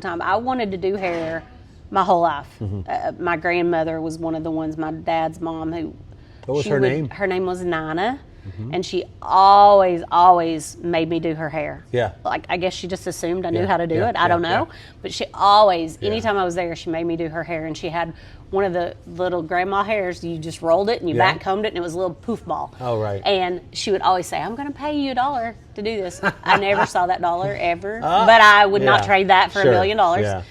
time. I wanted to do hair my whole life. My grandmother was one of the ones, my dad's mom, who... What was her name? Her name was Nina, and she always made me do her hair. Yeah. Like, I guess she just assumed I knew how to do it. I yeah, don't know. yeah. But she always, anytime I was there, she made me do her hair. And she had one of the little grandma hairs. You just rolled it and you back combed it, and it was a little poof ball. Oh, right. And she would always say, I'm going to pay you $1 to do this. I never saw that dollar ever. But I would not trade that for $1 million. Yeah.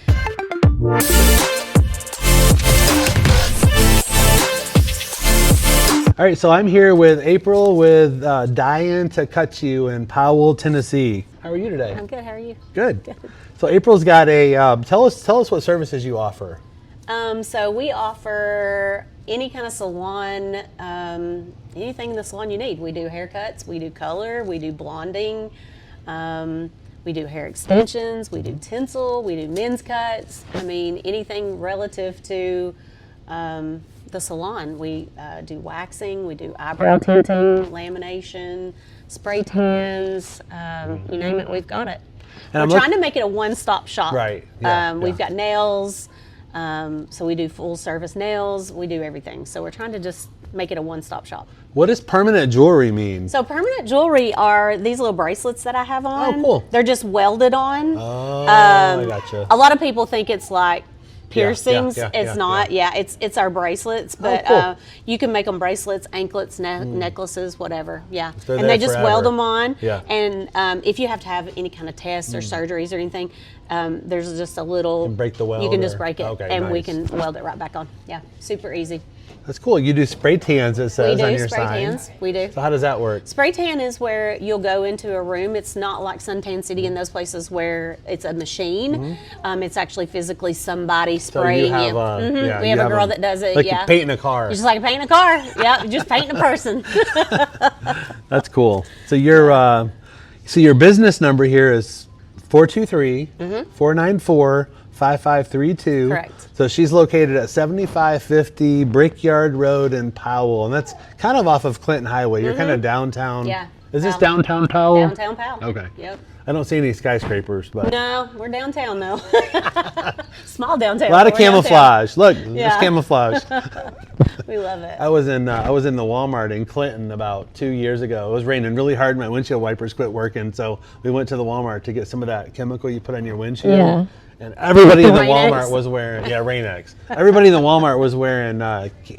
All right, so I'm here with April with Dyin to Cut You in Powell, Tennessee. How are you today? I'm good. How are you? Good. So April's got a tell us what services you offer. So we offer any kind of salon, anything in the salon you need. We do haircuts, we do color, we do blonding, we do hair extensions, we do tinsel, we do men's cuts. I mean, anything relative to the salon. We do waxing, we do eyebrow tinting, lamination, spray tans, you name it, we've got it. And We're trying to make it a one-stop shop. Right. Yeah, We've got nails, so we do full-service nails, we do everything. So we're trying to just make it a one-stop shop. What does permanent jewelry mean? So permanent jewelry are these little bracelets that I have on. Oh, cool. They're just welded on. Oh, I gotcha. A lot of people think it's like piercings. Yeah, it's not. Yeah, it's our bracelets, but cool. you can make them bracelets, anklets, necklaces, whatever. Yeah, They're and there they just forever. weld them on. Yeah. And if you have to have any kind of tests or surgeries or anything, there's just a little. You can break the weld. You can just break it, and we nice. can weld it right back on. Yeah, super easy. That's cool. You do spray tans, it says We on do your spray sign. tans. We do. So how does that work? Spray tan is where you'll go into a room. It's not like Suntan City and those places where it's a machine. It's actually physically somebody spraying so you. you. Have, we have a girl that does it. Like yeah, you're painting a car. It's just like painting a car. Yeah, just painting a person. That's cool. So your business number here is 423-494-5532. Correct. So she's located at 7550 Brickyard Road in Powell, and that's kind of off of Clinton Highway. You're kind of downtown. Yeah. Is this downtown Powell? Downtown Powell. Okay. Yep. I don't see any skyscrapers, but No, we're downtown though. Small downtown. a lot of but we're downtown. camouflage. Look, there's Yeah. camouflage. We love it. I was in the Walmart in Clinton about 2 years ago. It was raining really hard. My windshield wipers quit working, so we went to the Walmart to get some of that chemical you put on your windshield. Yeah. And everybody in the Rain-X. Walmart was wearing Rain-X. Everybody in the Walmart was wearing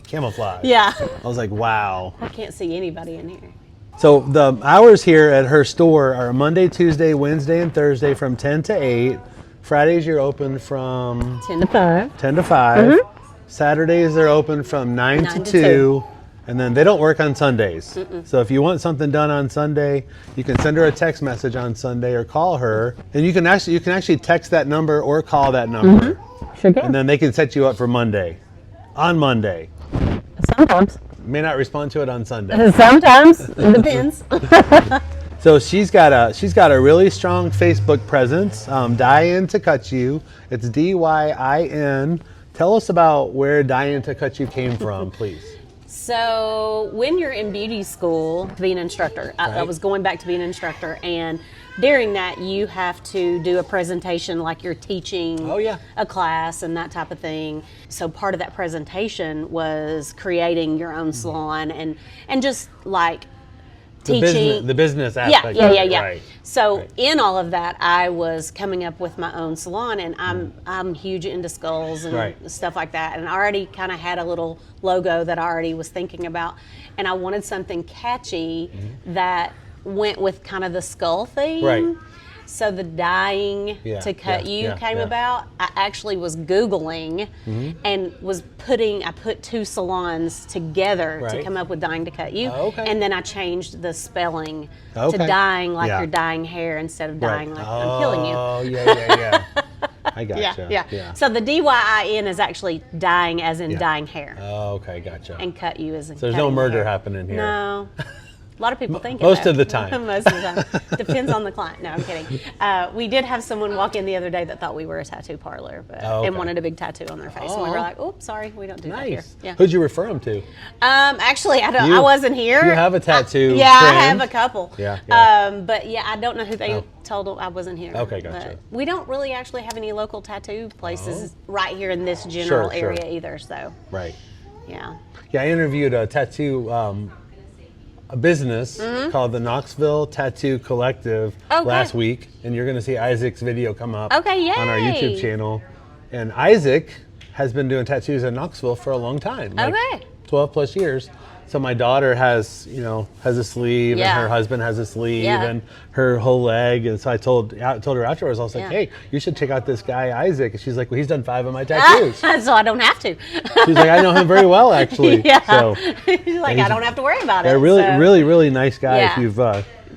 camouflage. Yeah. I was like, wow. I can't see anybody in here. So the hours here at her store are Monday, Tuesday, Wednesday, and Thursday from 10 to 8. Fridays you're open from 10 to 5. 10 to 5. Saturdays they're open from 9 to 2. And then they don't work on Sundays. So if you want something done on Sunday, you can send her a text message on Sunday or call her. And you can actually text that number or call that number. Sure can. And then they can set you up for Monday. On Monday. Sometimes. May not respond to it on Sunday. Sometimes. It depends. So she's got a really strong Facebook presence. Dyin to Cut You. It's Dyin. Tell us about where Dyin to Cut You came from, please. So when you're in beauty school to be an instructor, I was going back to be an instructor, and during that you have to do a presentation like you're teaching a class and that type of thing. So part of that presentation was creating your own salon and just like teaching the business aspect. Yeah. Right. So in all of that, I was coming up with my own salon, and I'm huge into skulls and stuff like that. And I already kind of had a little logo that I already was thinking about, and I wanted something catchy that went with kind of the skull theme. Right. So the Dyin to Cut You came about. I actually was Googling and I put two salons together to come up with Dyin to Cut You. And then I changed the spelling to dyeing like you're dyeing hair instead of dyeing like I'm killing you. Oh, yeah. I gotcha. Yeah. So the Dyin is actually dyeing as in dyeing hair. Oh, okay, gotcha. And cut you as in So there's no cutting murder hair. happening here. No. A lot of people think Most it, of the time. Most of the time. Depends on the client. No, I'm kidding. We did have someone walk in the other day that thought we were a tattoo parlor and wanted a big tattoo on their face. And we were like, "Oops, sorry, we don't do that here." Yeah. Who'd you refer them to? Actually, I wasn't here. You have a tattoo. I have a couple. Yeah. But yeah, I don't know who they told them I wasn't here. Okay, gotcha. But we don't really actually have any local tattoo places right here in this general area either. So. Right. Yeah. Yeah, I interviewed a tattoo, a business called the Knoxville Tattoo Collective last week, and you're going to see Isaac's video come up on our YouTube channel. And Isaac has been doing tattoos in Knoxville for a long time, 12 plus years. So my daughter has a sleeve, and her husband has a sleeve, and her whole leg. And so I told her afterwards, I was like, "Hey, you should check out this guy Isaac." And she's like, "Well, he's done 5 of my tattoos." So I don't have to. She's like, "I know him very well, actually." So she's like, "I don't have to worry about it." They're really nice guys. You've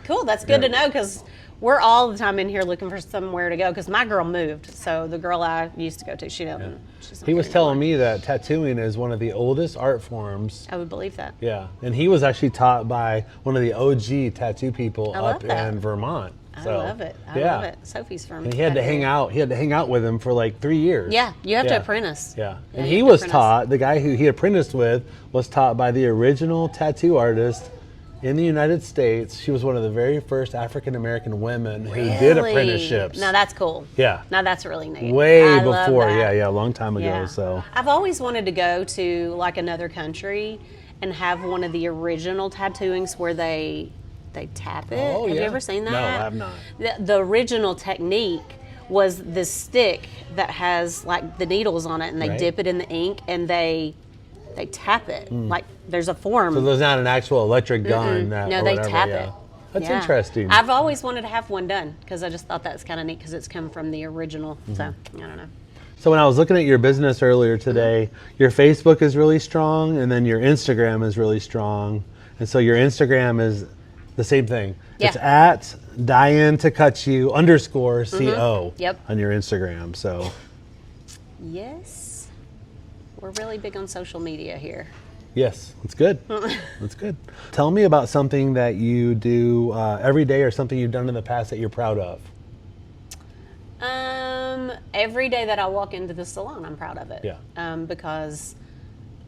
cool. That's good to know, because we're all the time in here looking for somewhere to go, because my girl moved. So the girl I used to go to, she doesn't. He was telling me that tattooing is one of the oldest art forms. I would believe that. Yeah, and he was actually taught by one of the OG tattoo people up in Vermont. I love it. I love it. Sophie's from. And he had to hang out. He had to hang out with him for like 3 years. Yeah, you have to apprentice. Yeah, and he was taught. The guy who he apprenticed with was taught by the original tattoo artist in the United States. She was one of the very first African American women who did apprenticeships. Now that's cool. Yeah. Now that's really neat. Way before, a long time ago. Yeah. So I've always wanted to go to like another country and have one of the original tattooings where they tap it. Oh, have you ever seen that? No, I have not. The original technique was this stick that has like the needles on it, and they dip it in the ink, and they tap it. Like there's a form. So there's not an actual electric gun. No, they tap it. That's interesting. I've always wanted to have one done, because I just thought that's kind of neat, because it's come from the original. So I don't know. So when I was looking at your business earlier today, your Facebook is really strong, and then your Instagram is really strong. And so your Instagram is the same thing. Yeah. It's at Dyin to cut you _CO on your Instagram. So yes. We're really big on social media here. Yes, that's good. That's good. Tell me about something that you do every day, or something you've done in the past that you're proud of. Every day that I walk into the salon, I'm proud of it. Yeah. Because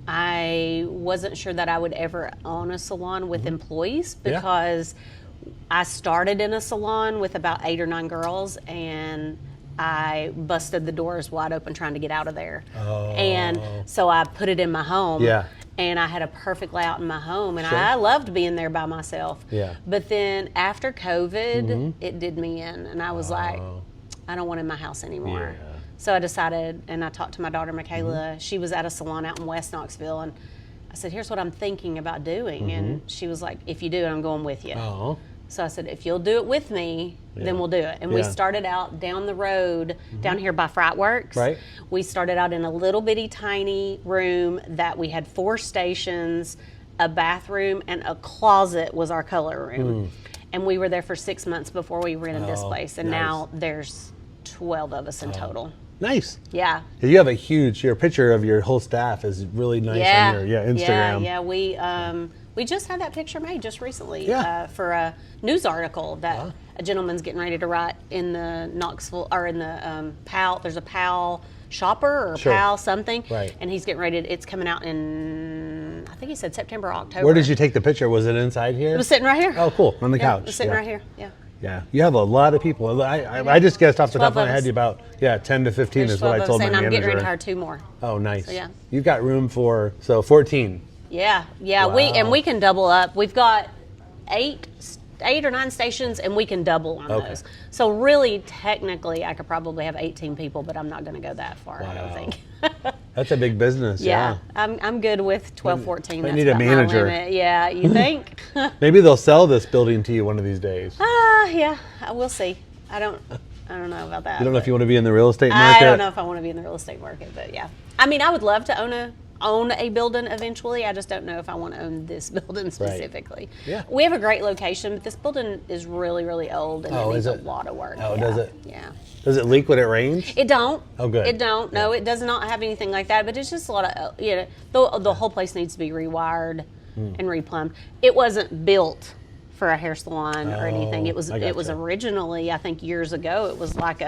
I wasn't sure that I would ever own a salon with employees, because I started in a salon with about 8 or 9 girls, and I busted the doors wide open trying to get out of there. And so I put it in my home. Yeah. And I had a perfect layout in my home, and I loved being there by myself. Yeah. But then after COVID, it did me in, and I was like, I don't want it in my house anymore. Yeah. So I decided, and I talked to my daughter, Michaela. She was at a salon out in West Knoxville, and I said, here's what I'm thinking about doing. And she was like, if you do it, I'm going with you. So I said, if you'll do it with me, then we'll do it. And we started out down the road, down here by Frightworks. Right. We started out in a little bitty tiny room that we had 4 stations, a bathroom, and a closet was our color room. And we were there for 6 months before we rented this place. And now there's 12 of us in total. Nice. Yeah. You have your picture of your whole staff is really nice on your Instagram. Yeah. We just had that picture made just recently for a news article that a gentleman's getting ready to write in the Knoxville, or in the PAL. There's a PAL shopper or PAL something, and he's getting ready. It's coming out in, I think he said September or October. Where did you take the picture? Was it inside here? It was sitting right here. Oh, cool. On the couch. It was sitting right here. Yeah. Yeah, you have a lot of people. I just guessed off the top of my head about 10 to 15 is what I told my manager. I'm getting ready to hire 2 more. Oh, nice. So, yeah. You've got room for 14. Yeah. Wow. We can double up. We've got 8 or 9 stations, and we can double on those. So really, technically, I could probably have 18 people, but I'm not going to go that far. I don't think. That's a big business. Yeah. I'm good with 12, 14. They need a manager. My limit. Yeah, you think? Maybe they'll sell this building to you one of these days. Yeah, we'll see. I don't know about that. You don't know if you want to be in the real estate market? I don't know if I want to be in the real estate market, but yeah. I mean, I would love to own a building eventually. I just don't know if I want to own this building specifically. Right. Yeah. We have a great location, but this building is really, really old, and it needs a lot of work. Oh, does it? Yeah. Does it leak when it rains? It don't. Oh, good. It don't. No, it does not have anything like that, but it's just a lot of, the whole place needs to be rewired and replumbed. It wasn't built for a hair salon or anything. It was I it was gotcha. originally, I think years ago, it was like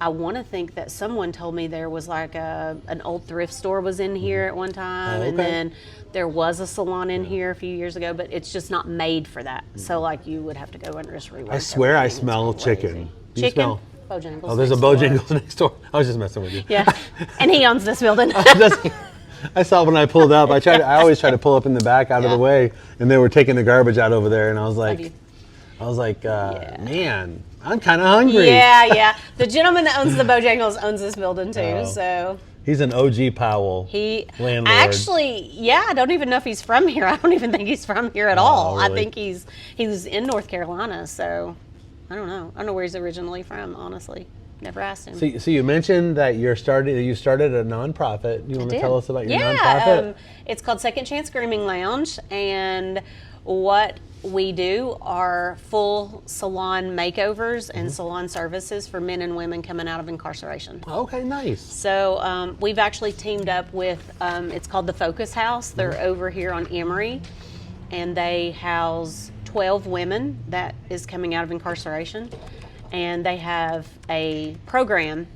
I want to think that someone told me there was like an old thrift store was in here at one time, and okay. then there was a salon in here a few years ago, but it's just not made for that. So like you would have to go and just rework. I swear I everything. It's smell crazy. chicken. Do you Chicken? smell? Bojangles. Oh, there's a next door. Bojangles next door. I was just messing with you. Yeah, and he owns this building. I saw when I pulled up. I always try to pull up in the back out of the way, and they were taking the garbage out over there, and I was like, man, I'm kind of hungry. Yeah. The gentleman that owns the Bojangles owns this building too. Oh. So He's an OG Powell. Landlord. Actually, I don't even know if he's from here. I don't even think he's from here at all. Really? I think he's in North Carolina. So I don't know. I don't know where he's originally from. Honestly, never asked him. So you mentioned that you started a nonprofit. You want to tell us about your nonprofit? It's called Second Chance Grooming Lounge, and what we do are full salon makeovers and salon services for men and women coming out of incarceration. Okay, nice. So we've actually teamed up with, it's called the Focus House. They're over here on Emory, and they house 12 women that is coming out of incarceration. And they have a program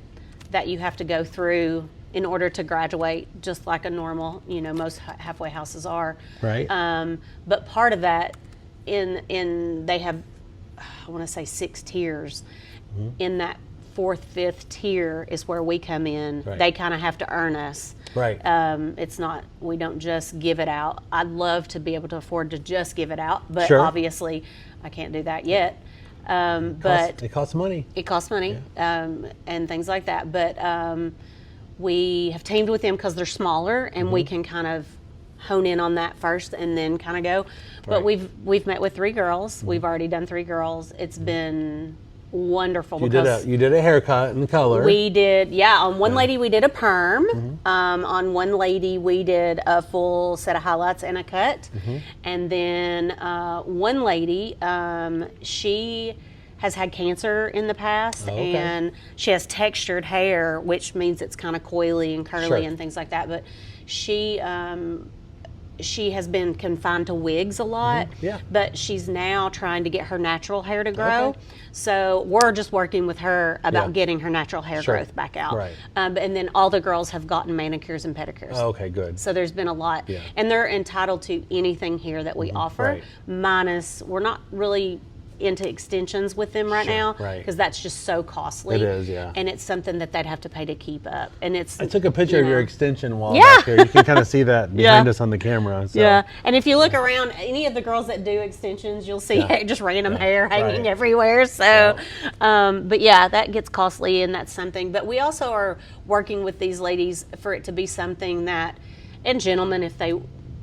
that you have to go through in order to graduate, just like a normal, most halfway houses are. Right. But part of that, they have, I want to say 6 tiers. In that 4th, 5th tier is where we come in. Right. They kind of have to earn us. Right. It's not, we don't just give it out. I'd love to be able to afford to just give it out, but Sure. obviously I can't do that yet. But it costs money. it costs money, and things like that. But we have teamed with them because they're smaller, and we can kind of hone in on that first and then kind of go. But Right. we've met with 3 girls. We've already done 3 girls. It's been wonderful You because did a haircut and color. we did, on one lady we did a perm. On one lady we did a full set of highlights and a cut. And then one lady, she has had cancer in the past, okay. and she has textured hair, which means it's kind of coily and curly Sure. and things like that. But she has been confined to wigs a lot, Yeah. but she's now trying to get her natural hair to grow. Okay. So we're just working with her about Yeah. getting her natural hair Sure. growth back out. Right. And then all the girls have gotten manicures and pedicures. Okay, good. So there's been a lot. Yeah. And they're entitled to anything here that we offer, Right. minus we're not really into extensions with them right Sure, now right. because that's just so costly. It is, yeah. And it's something that they'd have to pay to keep up. And it's I took a picture of your extension wall Yeah. back here. You can kind of see that behind us on the camera. So. Yeah, and if you look around, any of the girls that do extensions, you'll see just random hair hanging Right. everywhere. So, but that gets costly, and that's something. But we also are working with these ladies for it to be something that, and gentlemen, if they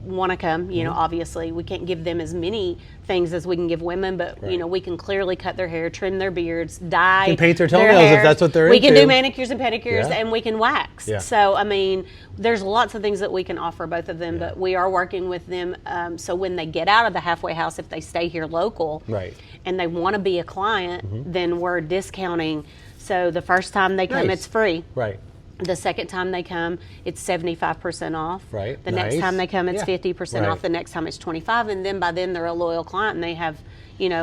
want to come, obviously we can't give them as many things as we can give women, but we can clearly cut their hair, trim their beards, dye, You can paint their toenails if hairs. that's what they're We can into. do manicures and pedicures, Yeah. and we can wax. Yeah. So I mean, there's lots of things that we can offer both of them, but we are working with them. So when they get out of the halfway house, if they stay here local, Right. and they want to be a client, then we're discounting. So the first time they come, Nice. it's free. Right. The second time they come, it's 75% off. Right. The next Nice. time they come, it's Yeah. 50% Right. off. The next time, it's 25, and then by then they're a loyal client, and they have,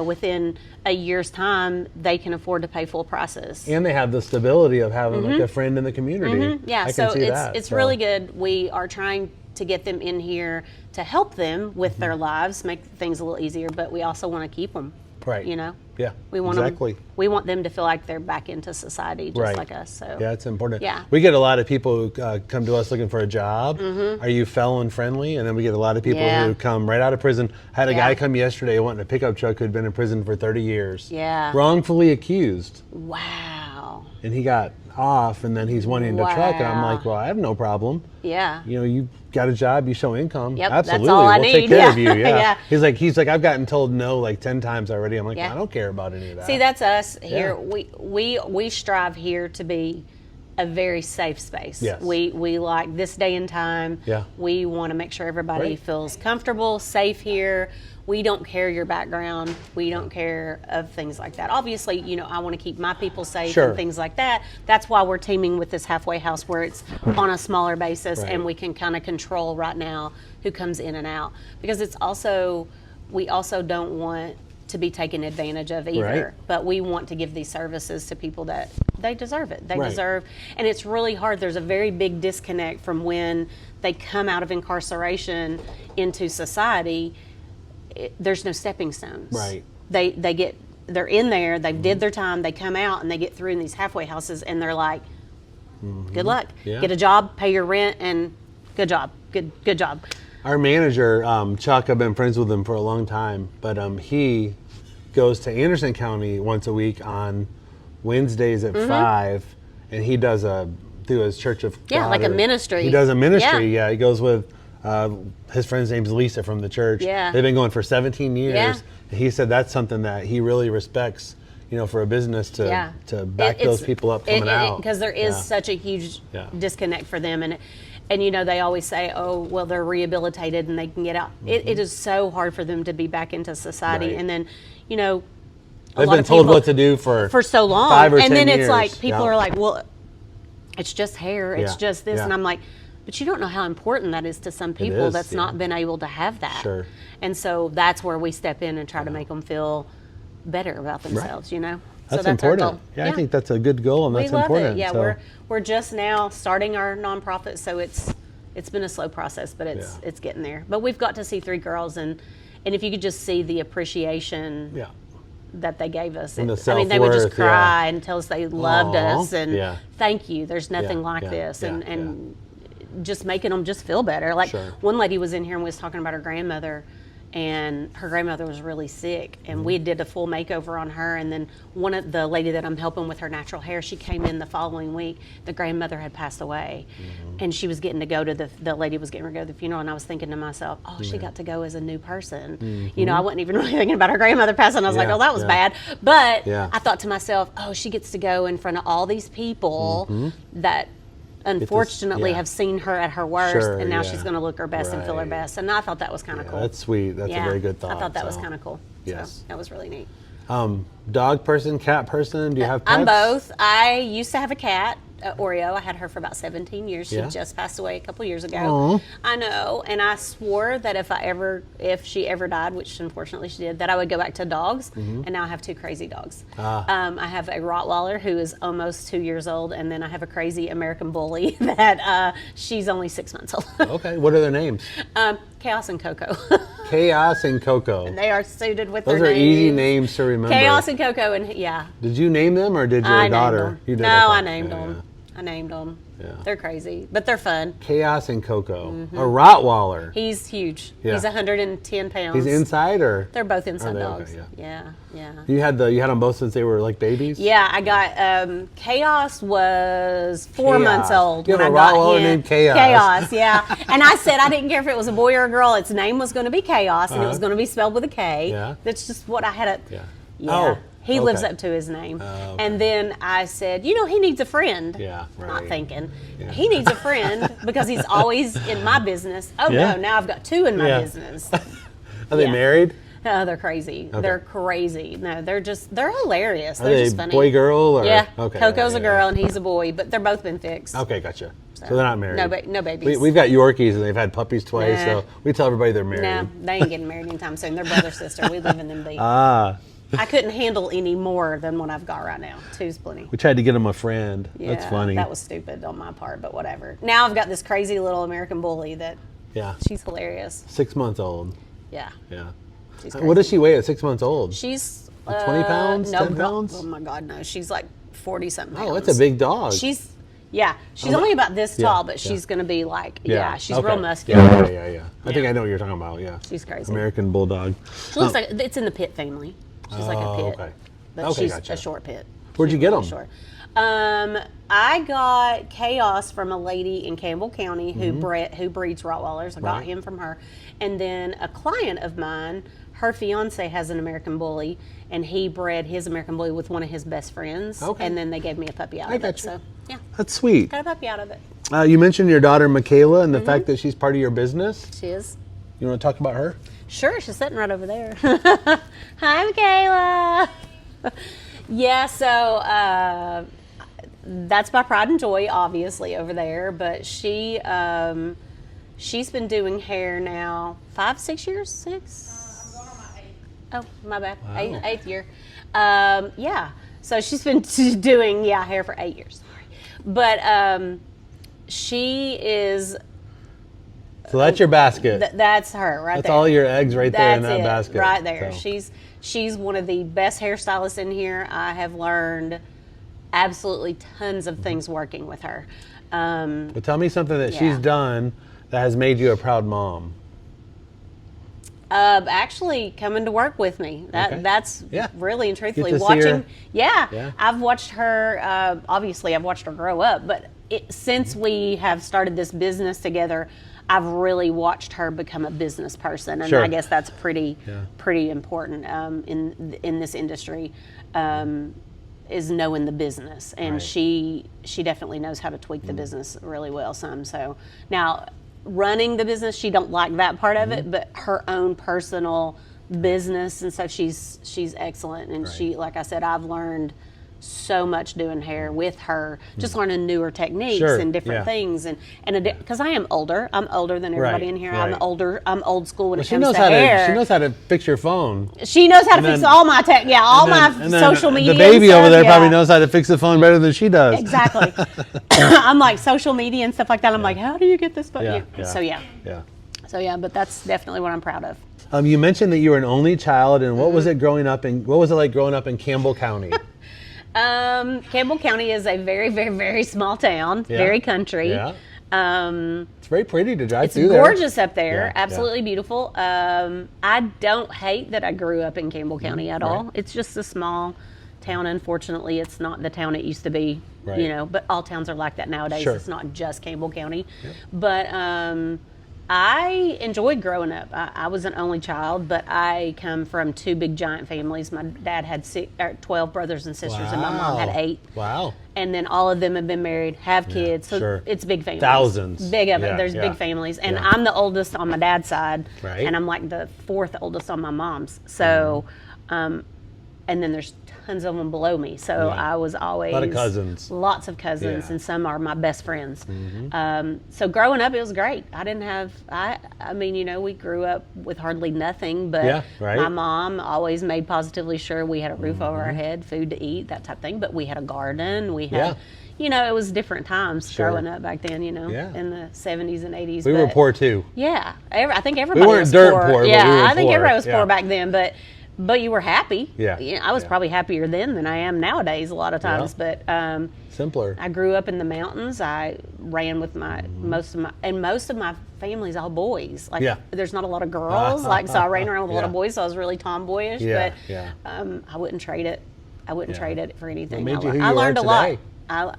within a year's time, they can afford to pay full prices. And they have the stability of having like a friend in the community. Yeah, I so can see it's that. it's So, really good. We are trying to get them in here to help them with their lives, make things a little easier, but we also want to keep them. Right. Yeah. We want exactly. we want them to feel like they're back into society just Right. like us. So Yeah, it's important. Yeah. We get a lot of people who come to us looking for a job. Are you felon friendly? And then we get a lot of people Yeah. who come right out of prison. I had a Yeah. guy come yesterday wanting a pickup truck who'd been in prison for 30 years. Yeah. Wrongfully accused. Wow. And he got off, and then he's wanting the truck. And I'm Wow. like, well, I have no problem. Yeah. You got a job, you show income. Yep, that's Absolutely. all I we'll take need. care Yeah. of you. Yeah. Yeah. He's like, I've gotten told no like 10 times already. I'm like, Yeah. I don't care about any of that. See, that's us here. Yeah. We strive here to be a very safe space. Yes. We like this day and time. Yeah. We want to make sure everybody Right. feels comfortable, safe here. We don't care your background. We don't care of things like that. Obviously, I want to keep my people safe Sure. and things like that. That's why we're teaming with this halfway house where it's on a smaller basis Right. and we can kind of control right now who comes in and out. Because it's also, we also don't want to be taken advantage of either. Right. But we want to give these services to people that they deserve it. They Right. deserve, and it's really hard. There's a very big disconnect from when they come out of incarceration into society. There's no stepping stones. Right. They're in there, they've did their time, they come out and they get through in these halfway houses and they're like, good luck. Yeah. Get a job, pay your rent, and good job. Good job. Our manager, Chuck, I've been friends with him for a long time, but he goes to Anderson County once a week on Wednesdays at 5, and he does through his Church of God, like a ministry. He does a ministry, yeah. He goes with, his friend's name's Lisa from the church. Yeah. They've been going for 17 years. Yeah. And he said that's something that he really respects, for a business to back those people up coming out. Because there is such a huge disconnect for them. And they always say, oh, well, they're rehabilitated and they can get out. It is so hard for them to be back into society. Right. And then, they've been told what to do for so long. 5 or 10 and then years. It's like, people are like, well, it's just hair. It's just this. Yeah. And I'm like, but you don't know how important that is to some people that's not been able to have that. Sure. And so that's where we step in and try to make them feel better about themselves, That's so important. our goal. Yeah, I think that's a good goal, and that's we love important. It. Yeah, so. we're just now starting our nonprofit, so it's been a slow process, but it's getting there. But we've got to see 3 girls, and if you could just see the appreciation that they gave us. And the they would just self-worth, cry and tell us they loved us, and thank you. There's nothing like this, and just making them just feel better. Like one lady was in here and was talking about her grandmother, and her grandmother was really sick, and we did a full makeover on her. And then the lady that I'm helping with her natural hair, she came in the following week. The grandmother had passed away, and she was getting to go to the lady was getting to go to the funeral. And I was thinking to myself, oh, she got to go as a new person. I wasn't even really thinking about her grandmother passing. I was like, oh, that was bad. But I thought to myself, oh, she gets to go in front of all these people that unfortunately have seen her at her worst, and now she's going to look her best and feel her best. And I thought that was kind of cool. That's sweet. That's a very good thought. I thought that was kind of cool. Yes. So that was really neat. Dog person, cat person? Do you have pets? I'm both. I used to have a cat, Oreo. I had her for about 17 years. She just passed away a couple years ago. Aww. I know, and I swore that if she ever died, which unfortunately she did, that I would go back to dogs. And now I have 2 crazy dogs. I have a Rottweiler who is almost 2 years old, and then I have a crazy American Bully that she's only 6 months old. Okay, what are their names? Chaos and Coco. Chaos and Coco. And they are suited with Those their are names. easy names to remember. Chaos and Coco, and Did you name them, or did your daughter? You did. No, I named them. I named them. Yeah. They're crazy, but they're fun. Chaos and Coco. A Rottweiler. He's huge. He's 110 pounds. He's inside, or? They're both inside dogs. Okay, yeah. You had them both since they were like babies? Yeah, I got Chaos was 4 months old. You have when a I got Rottweiler him. named Chaos. Chaos, yeah. And I said I didn't care if it was a boy or a girl. Its name was going to be Chaos, and it was going to be spelled with a K. Yeah. That's just what I had. Oh. He lives up to his name. Okay. And then I said, he needs a friend. Yeah, right. Not thinking. Yeah. He needs a friend because he's always in my business. Oh, no, now I've got 2 in my business. Are they married? Oh, they're crazy. Okay. They're crazy. No, they're hilarious. They're just funny. Boy, girl? Or? Yeah. Okay. Coco's a girl and he's a boy, but they're both been fixed. Okay, gotcha. So they're not married. No babies. We've got Yorkies and they've had puppies twice, so we tell everybody they're married. No, they ain't getting married anytime soon. They're brother, sister. We live in them beat. I couldn't handle any more than what I've got right now. 2's plenty. We tried to get him a friend. Yeah, that's funny. That was stupid on my part, but whatever. Now I've got this crazy little American Bully that she's hilarious. 6 months old. Yeah. She's crazy. What does she weigh at 6 months old? She's 20 pounds? 10 pounds? Oh my God, no. She's like 40-something pounds. Oh, that's a big dog. She's only about this tall, but she's going to be like, she's real muscular. Yeah. I think I know what you're talking about, She's crazy. American Bulldog. She looks like, it's in the Pit family. She's like a pit. Okay. But she's a short pit. Where'd you get them? Short. I got Chaos from a lady in Campbell County who breeds Rottweilers. I got him from her. And then a client of mine, her fiance has an American Bully, and he bred his American Bully with one of his best friends. Okay. And then they gave me a puppy out of it. So, yeah. That's sweet. Got a puppy out of it. You mentioned your daughter, Michaela, and the fact that she's part of your business. She is. You want to talk about her? Sure, she's sitting right over there. Hi, Michaela. So that's my pride and joy, obviously, over there. But she's been doing hair now 5-6 years. 6. Oh, my bad. Wow. Eighth year. Yeah. So she's been doing hair for 8 years. Sorry, but she is. So that's your basket. That's her right That's there. all your eggs right there in that That's basket. right there. So. She's one of the best hairstylists in here. I have learned absolutely tons of things working with her. But tell me something that she's done that has made you a proud mom. Actually coming to work with me. That's really and truthfully watching. Yeah, I've watched her. Obviously, I've watched her grow up. But since we have started this business together, I've really watched her become a business person, and I guess that's pretty important in this industry. Is knowing the business, and she definitely knows how to tweak the business really well. So now. Running the business, she don't like that part of it, but her own personal business and stuff, she's excellent. And she, like I said, I've learned so much doing hair with her, just learning newer techniques and different things. And because I am older, I'm older than everybody in here. I'm old school when it comes to hair. She knows how to fix your phone. She knows how to fix all my tech, my social media. The baby over there probably knows how to fix the phone better than she does. Exactly. I'm like social media and stuff like that. I'm like, how do you get this button? So but that's definitely what I'm proud of. You mentioned that you were an only child, and what was it like growing up in Campbell County? Campbell County is a very, very, very small town, very country. Yeah. It's very pretty to drive through there. It's gorgeous up there, absolutely beautiful. I don't hate that I grew up in Campbell County at all. It's just a small town. Unfortunately, it's not the town it used to be, but all towns are like that nowadays. It's not just Campbell County. But I enjoyed growing up. I was an only child, but I come from two big giant families. My dad had 12 brothers and sisters, and my mom had 8. Wow. And then all of them have been married, have kids. So it's big families. Thousands. Big of it. There's big families. And I'm the oldest on my dad's side, and I'm like the 4th oldest on my mom's. So, and then there's tons of them below me. So I was always... A lot of cousins. Lots of cousins, and some are my best friends. So growing up, it was great. I didn't have... I mean, we grew up with hardly nothing, but my mom always made positively sure we had a roof over our head, food to eat, that type of thing. But we had a garden. We had... it was different times growing up back then, in the 70s and 80s. We were poor too. Yeah. I think everybody was poor. We weren't dirt poor, yeah, but we were I think poor. everybody was poor back then, but you were happy. Yeah. I was probably happier then than I am nowadays a lot of times. But simpler. I grew up in the mountains. I ran with most of my family's all boys. There's not a lot of girls. So I ran around with a lot of boys, so I was really tomboyish. But I wouldn't trade it. I wouldn't trade it for anything. I learned a lot.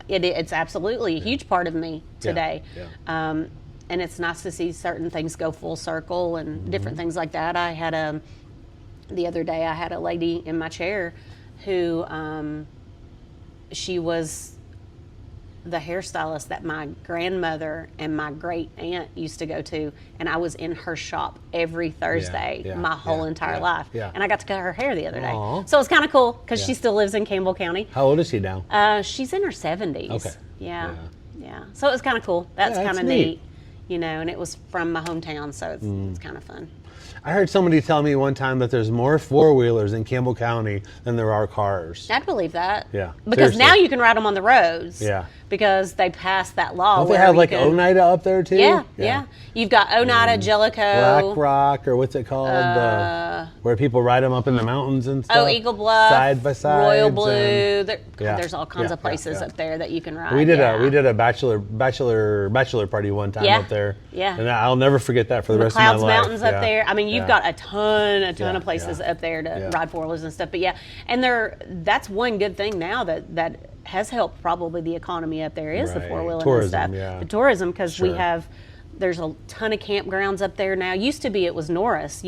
It's absolutely a huge part of me today. And it's nice to see certain things go full circle and different things like that. I had the other day I had a lady in my chair who she was the hairstylist that my grandmother and my great aunt used to go to, and I was in her shop every Thursday my whole entire life. And I got to cut her hair the other day. So it's kind of cool because she still lives in Campbell County. How old is she now? She's in her 70s. Okay. Yeah. So it was kind of cool. That's kind of neat. And it was from my hometown, so it's kind of fun. I heard somebody tell me one time that there's more 4-wheelers in Campbell County than there are cars. I'd believe that. Yeah. Because now you can ride them on the roads. Yeah. Because they passed that law. Don't they have like Oneida up there too? Yeah. You've got Oneida, Jellicoe. Black Rock, or what's it called? Where people ride them up in the mountains and stuff. Oh, Eagle Bluff. Side by side. Royal Blue. There's all kinds of places up there that you can ride. We did a bachelor party one time up there. Yeah. And I'll never forget that for the rest of my life. Clouds Mountains up there. I mean, you've got a ton of places up there to ride 4-wheelers and stuff. But and that's one good thing now that has helped probably the economy up there is the 4-wheeling and stuff. The tourism, because there's a ton of campgrounds up there now. Used to be it was Norris,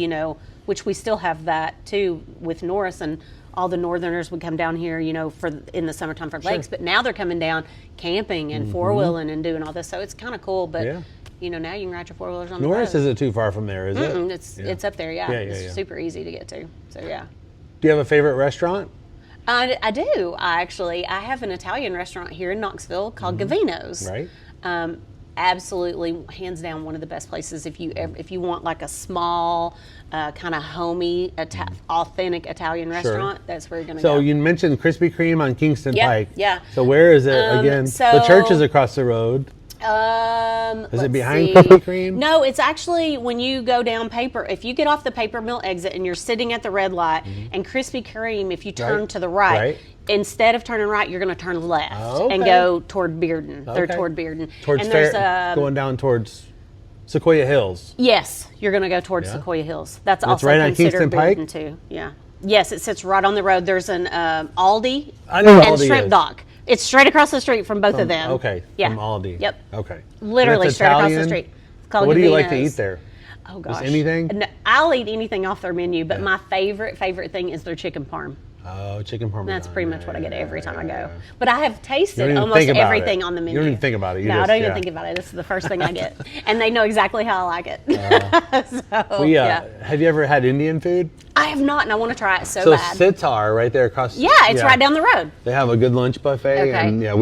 which we still have that too with Norris, and all the Northerners would come down here, in the summertime for lakes. But now they're coming down camping and 4-wheeling and doing all this. So it's kind of cool. But now you can ride your 4-wheelers on Norris the road. isn't too far from there, is it? It's up there. It's super easy to get to. So Do you have a favorite restaurant? I do. I have an Italian restaurant here in Knoxville called Gavino's. Right. absolutely, hands down, one of the best places if you want like a small, kind of homey, authentic Italian restaurant. That's where you're going to go. So you mentioned Krispy Kreme on Kingston Pike. Yeah. So where is it again? The church is across the road. Is it behind Krispy Kreme? No, it's actually when you go down if you get off the Paper Mill exit and you're sitting at the red light, and Krispy Kreme, if you turn to the right, instead of turning right, you're going to turn left and go toward Bearden. They're toward Bearden. Towards going down towards Sequoia Hills. Yes, you're going to go towards Sequoia Hills. That's also right on considered Kingston Pike? Bearden too. Yeah. Yes, it sits right on the road. There's an Aldi I know and Aldi Shrimp is. Dock. It's straight across the street from both of them. Okay. Yeah. From Aldi. Yep. Okay. Literally And it's straight across the Italian? street. It's called What do you like to Gavino's. eat there? Oh gosh. Just anything? No, I'll eat anything off their menu, but my favorite thing is their chicken parm. Oh, chicken parmesan. That's pretty much what I get every time I go. But I have tasted even almost think about everything it. on the menu. You don't even think about it. No, I don't even think about it. This is the first thing I get. And they know exactly how I like it. Have you ever had Indian food? I have not, and I want to try it so So bad. Sitar, right there across. Yeah, it's right down the road. They have a good lunch buffet, Okay. and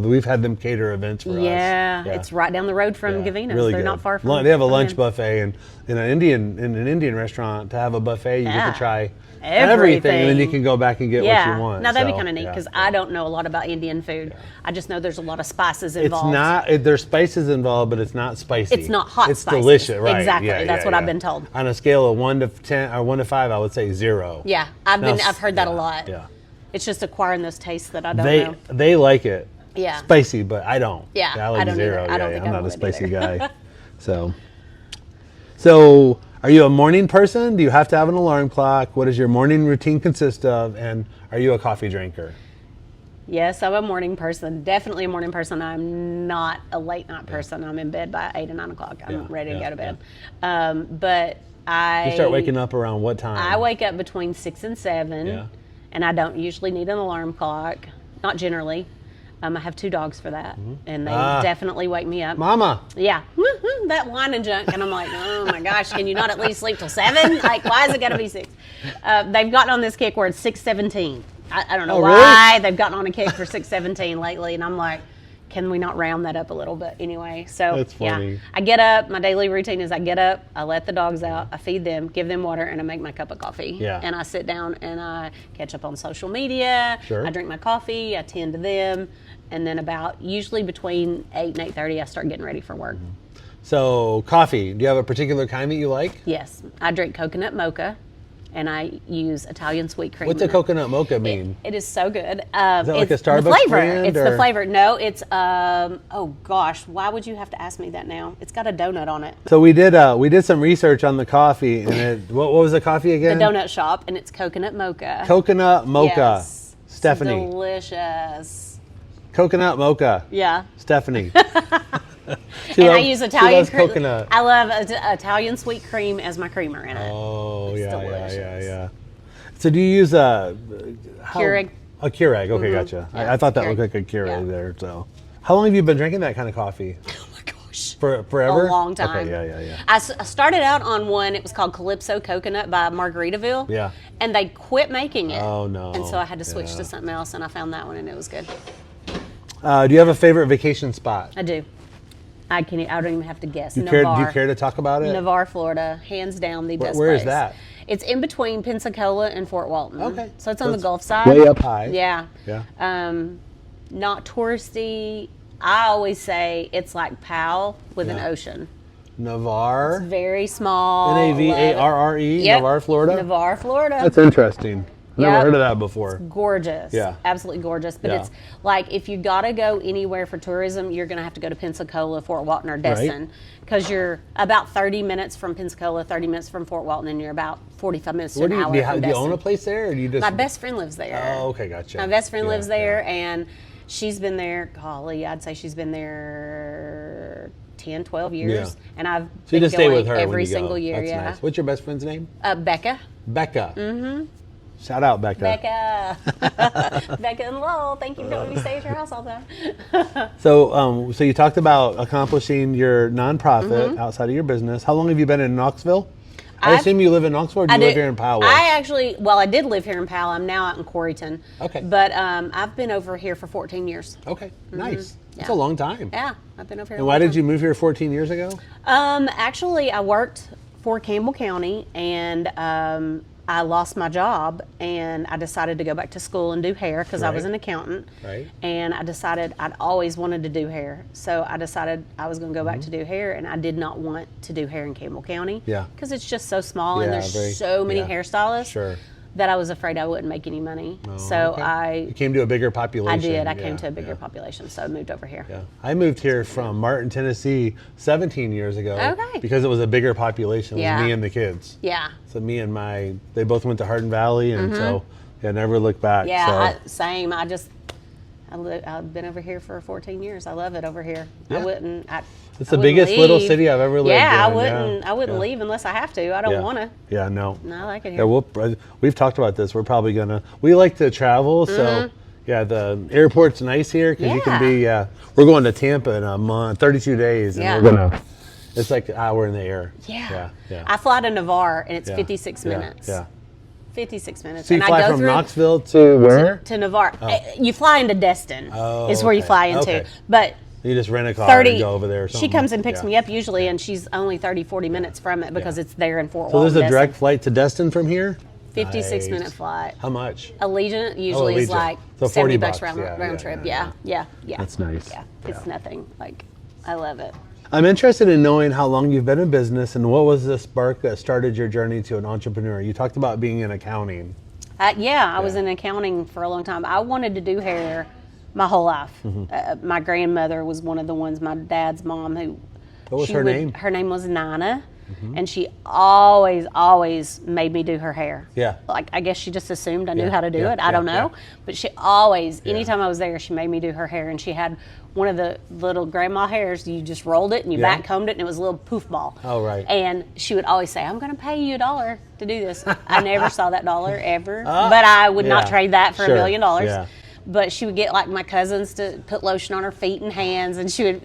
we've had them cater events for us. Yeah, it's right down the road from Gavino's. Really They're good. not far from. They have a lunch buffet, and in an Indian restaurant, to have a buffet, you get to try everything, and then you can go back and get what you want. Now that'd be kind of neat because I don't know a lot about Indian food. I just know there's a lot of spices involved. It's not. There's spices involved, but it's not spicy. It's not hot It's spices. delicious, right? Exactly. Yeah, That's what I've been told. On a scale of 1 to 10 or 1 to 5, I would say 0. Yeah, I've heard that a lot. Yeah. It's just acquiring those tastes that I don't know. They like it. Yeah. Spicy, but I don't. Yeah, I like I don't 0. either. I don't think I'm I not a would spicy either. guy. So, are you a morning person? Do you have to have an alarm clock? What does your morning routine consist of? And are you a coffee drinker? Yes, I'm a morning person. Definitely a morning person. I'm not a late night person. I'm in bed by 8 or 9 o'clock. I'm ready to go to bed. But You start waking up around what time? I wake up between 6 and 7, and I don't usually need an alarm clock. Not generally. I have 2 dogs for that, and they definitely wake me up. Mama. Yeah, that whining junk, and I'm like, oh my gosh, can you not at least sleep till 7? Like, why is it got to be 6? They've gotten on this kick where it's 6:17. I don't know why they've gotten on a kick for 6:17 lately, and I'm like, can we not round that up a little bit anyway? So That's funny. I get up. My daily routine is I get up, I let the dogs out, I feed them, give them water, and I make my cup of coffee. Yeah. And I sit down and I catch up on social media. Sure. I drink my coffee. I tend to them, and then about usually between 8 and 8:30, I start getting ready for work. So, coffee. Do you have a particular kind that you like? Yes, I drink coconut mocha, and I use Italian sweet cream. What's a coconut mocha mean? It is so good. Is that like a it's Starbucks the flavor. brand, It's or? the flavor. No, it's oh gosh, why would you have to ask me that now? It's got a donut on it. So we did some research on the coffee, and what was the coffee again? The donut shop, and it's coconut mocha. Coconut mocha. Yes. Stephanie. It's delicious. Coconut mocha. Yeah. Stephanie. And I use Italian loves coconut. I love Italian sweet cream as my creamer in it. Oh, It's yeah. delicious. So do you use Keurig. A Keurig. Okay, gotcha. Yeah, I thought that Keurig. looked like a Keurig Yeah. there. So, how long have you been drinking that kind of coffee? Oh my gosh. Forever? A long time. Okay, yeah. I started out on one, it was called Calypso Coconut by Margaritaville. Yeah. And they quit making it. Oh, no. And so I had to switch Yeah. to something else, and I found that one, and it was good. Do you have a favorite vacation spot? I do. I don't even have to guess. Do you Navarre. care to talk about it? Navarre, Florida, hands down the best where place. is that? It's in between Pensacola and Fort Walton. Okay. So it's So on the it's Gulf side. way up high. Yeah. Yeah. Not touristy. I always say it's like Powell with an ocean. Navarre. Very small. Navarre. Yep. Navarre, Florida. Navarre, Florida. That's interesting. I've never Yep. heard of that before. Gorgeous. Yeah. Absolutely gorgeous. But Yeah. it's like if you got to go anywhere for tourism, you're going to have to go to Pensacola, Fort Walton, or Destin. Because you're about 30 minutes from Pensacola, 30 minutes from Fort Walton, and you're about 45 minutes to What an do you, hour do you, from do you Destin. own a place there, or do you just? My best friend lives there. Oh, okay, gotcha. My best friend Yeah, lives there, yeah. and she's been there, golly, I'd say she's been there 10, 12 years. Yeah. And I've So you been just stay going with her when every you go. single year. That's Yeah. nice. What's your best friend's name? Becca. Becca. Mm-hmm. Shout out, Becca. Becca. Becca and Lowell, thank you for letting me stay at your house all the time. So you talked about accomplishing your nonprofit Mm-hmm. outside of your business. How long have you been in Knoxville? I assume you live in Knoxville, or do you live here in Powell? I did live here in Powell. I'm now out in Coreyton. Okay. But I've been over here for 14 years. Okay, nice. That's Yeah. a long time. Yeah, I've been over here. And why did you move here 14 years ago? Actually, I worked for Campbell County, and I lost my job, and I decided to go back to school and do hair because I was an accountant. Right. And I decided I'd always wanted to do hair, so I decided I was going to go back to do hair, and I did not want to do hair in Campbell County. Yeah. Because it's just so small, and Yeah, there's so many yeah. hairstylists. Sure. That I was afraid I wouldn't make any money. Oh, so okay. You came to a bigger population. I did. I came Yeah, to a bigger yeah. population, so I moved over here. Yeah. I moved here from Martin, Tennessee 17 years ago. Okay. Because it was a bigger population. It was Yeah. me and the kids. Yeah. So they both went to Hardin Valley, and so I never looked back. Yeah, So. same. I've been over here for 14 years. I love it over here. Yeah. I wouldn't. It's the biggest little city I've ever lived Yeah, in. I wouldn't leave unless I have to. I don't want to. Yeah, no. No, I like it Yeah, here. we've talked about this. We're probably we like to travel, so yeah, the airport's nice here because you can be. We're going to Tampa in a month, 32 days, and Yeah. we're gonna. It's like an hour in the air. Yeah. Yeah. I fly to Navarre, and it's Yeah. 56 Yeah, minutes. Yeah. 56 minutes. So you and fly I go from through Knoxville to where? to Navarre. You fly into Destin. Is where you okay. fly into. Okay. But You just rent a car 30. and go over there. Or she something. comes and picks Yeah. me up usually, and she's only 30, 40 minutes from it because it's there in Fort So Walton. there's a Destin. direct flight to Destin from here. 56 Nice. minute flight. How much? Allegiant usually is Allegiant. like So 70 40 bucks bucks. round Yeah, trip. yeah. Yeah. That's nice. Yeah, it's Yeah. nothing. Like, I love it. I'm interested in knowing how long you've been in business and what was the spark that started your journey to an entrepreneur. You talked about being in accounting. I was in accounting for a long time. I wanted to do hair my whole life. My grandmother was one of the ones, my dad's mom, who. What was her name? Her name was Nina. And she always made me do her hair. Yeah. Like, I guess she just assumed I knew Yeah, how to do yeah, it. I don't yeah, know. But she always, anytime I was there, she made me do her hair. And she had one of the little grandma hairs. You just rolled it and you back combed it, and it was a little poof ball. Oh, right. And she would always say, I'm going to pay you $1 to do this. I never saw that dollar ever. But I would not trade that for $1 million. Yeah. But she would get like my cousins to put lotion on her feet and hands, and she'd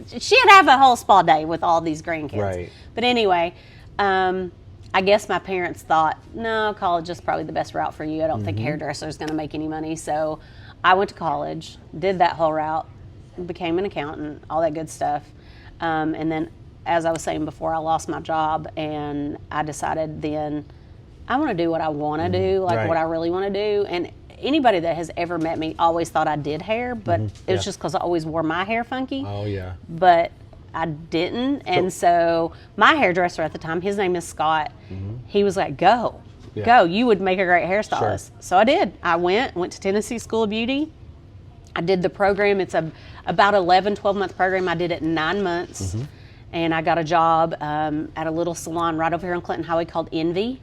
have a whole spa day with all these grandkids. Right. But anyway, I guess my parents thought, no, college is probably the best route for you. I don't think hairdresser is going to make any money. So I went to college, did that whole route, became an accountant, all that good stuff. And then, as I was saying before, I lost my job, and I decided then I want to do what I want to do, like what I really want to do. And anybody that has ever met me always thought I did hair, but it was just because I always wore my hair funky. Oh, yeah. But I didn't. And so my hairdresser at the time, his name is Scott, he was like, go. You would make a great hairstylist. Sure. So I did. I went to Tennessee School of Beauty. I did the program. It's about 12-month program. I did it in 9 months. And I got a job at a little salon right over here on Clinton Highway called Envy.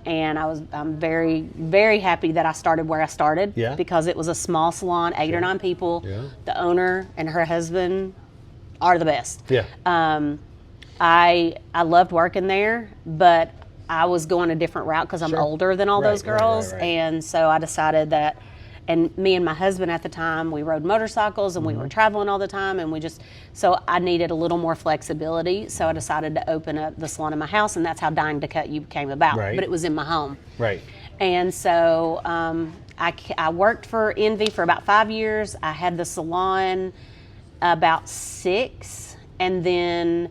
And I'm very, very happy that I started where I started because it was a small salon, 8 or 9 people. Yeah. The owner and her husband are the best. Yeah. I loved working there, but I was going a different route because I'm older than all those girls. Right. And so I decided that, and me and my husband at the time, we rode motorcycles and we were traveling all the time, and so I needed a little more flexibility. So I decided to open up the salon in my house, and that's how Dyin to Cut You came about. Right. But it was in my home. Right. And so I worked for Envy for about 5 years. I had the salon about 6, and then,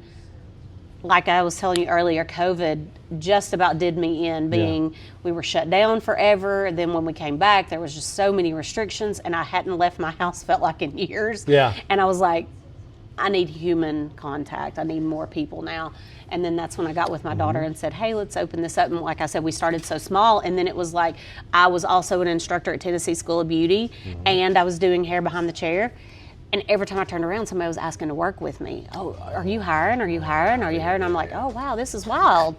like I was telling you earlier, COVID just about did me in, we were shut down forever. And then when we came back, there was just so many restrictions, and I hadn't left my house, felt like, in years. Yeah. And I was like, I need human contact. I need more people now. And then that's when I got with my daughter and said, hey, let's open this up. And like I said, we started so small. And then it was like, I was also an instructor at Tennessee School of Beauty, and I was doing hair behind the chair. And every time I turned around, somebody was asking to work with me. Oh, are you hiring? Are you hiring? Are you hiring? I'm like, oh, wow, this is wild.